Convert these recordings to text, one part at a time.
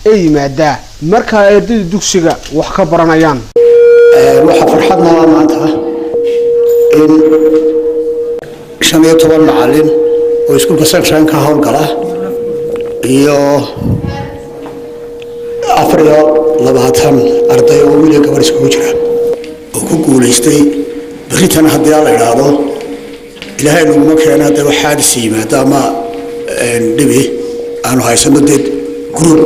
ee yimaada marka ay ardayda dugsiga wax ka baranayaan. waxa farxadna maanta in 15 macallin oo iskuulka Sunshine ka howlgala iyo 24 arday oo wiil gabar isku jira oo ku guuleystay baritan haddii la yiraahdo ilaahay naguma keenaa dad xaadis yimaada ama dhibi aanu haysano dad group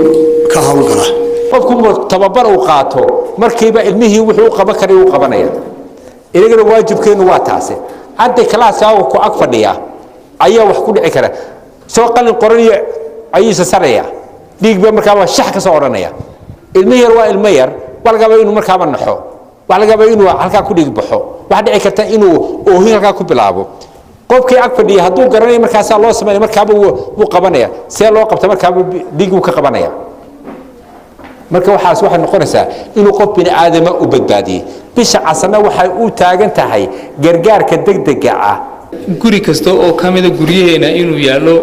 ka howlgala qofku tababar uu qaato markiiba ilmihii wuxuu qaban karay uu qabanaya ilaahay waajibkeenu waa taase hadda class aa ku ag fadhiya ayaa wax ku dhici kara soo qalin qoraniyo ayisa sareeya dhiigba markaa shax ka soo oranaya ilmihii waa ilmo yar walgaba inuu markaa naxo walgaba inuu halka ku dhiig baxo wax dhici karta inuu oohin halka ku bilaabo qofkii ag fadhiya haduu garanay markaas loo sameeyo markaaba uu qabanaya si loo qabto markaaba dhiig uu ka qabanaya marka waxaas waxa noqonaysa inuu qof bini aadam u badbaadiyo bisha casana waxay u taagan tahay gargaarka degdega ah guri kasto oo kamida guriyeena inuu yaalo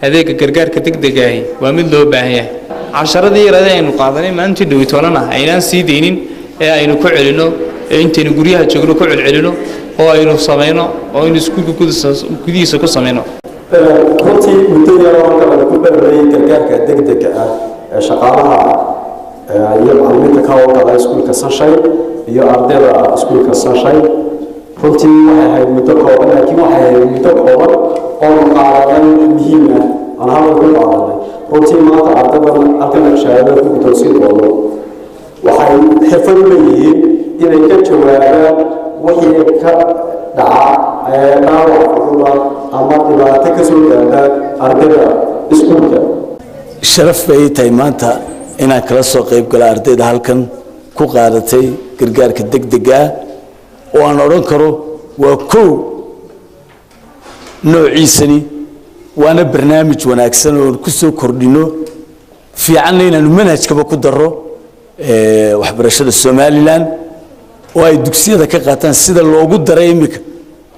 adeega gargaarka degdega ah waa mid loo baahan yahay casharadii yaraadeen qaadanay maanta dhawitoolana aynaan sii deynin ee aynu ku celino intaynu guriyaha joogno ku celcelino oo aynu sameeyno oo in iskuulka gudihiisa ku sameeyno runtii muddo yar oo kala ku dhameeyay gargaarka degdega ah ee shaqaalaha iyo macallimiinta ka howlgala iskuulka Sunshine iyo ardayda iskuulka Sunshine runtii waxay ahayd muddo kooban laakiin waxay ahayd muddo kooban oo qaadan muhiim ah aan halka ku qaadanay runtii maanta ardaydan halkan shahaadada ku guddoonsiin doono waxay xirfad u leeyihiin inay ka jawaabaan wixii ka dhaca dhaawac ama dhibaato ka soo gaadha ardayda iskuulka sharaf bay tahay maanta inaan kala soo qayb gala ardayda halkan ku qaadatay gargaarka degdega ah oo aan oran karo waa koow noociisani waana barnaamij wanaagsan oo ku soo kordhino fiican inaan manhajkaba ku daro waxbarashada Soomaaliland oo ay dugsiyada ka qaataan sida loogu daray imika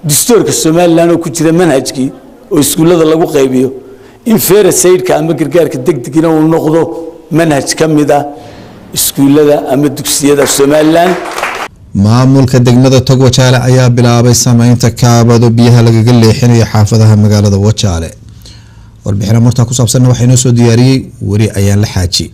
dastuurka Soomaaliland oo ku jira manhajkii oo iskuulada lagu qaybiyo in feerasaydka ama gargaarka degdegina uu noqdo manhaj kamida iskuulada ama dugsiyada Soomaaliland. maamulka degmada Tog Wajaale ayaa bilaabay sameynta kaabado biyaha lagaga leexinayo xaafadaha magaalada Wajaale. warbixin martaa ku saabsan waxa inoo soo diyaariyay wari ayaan la xaaji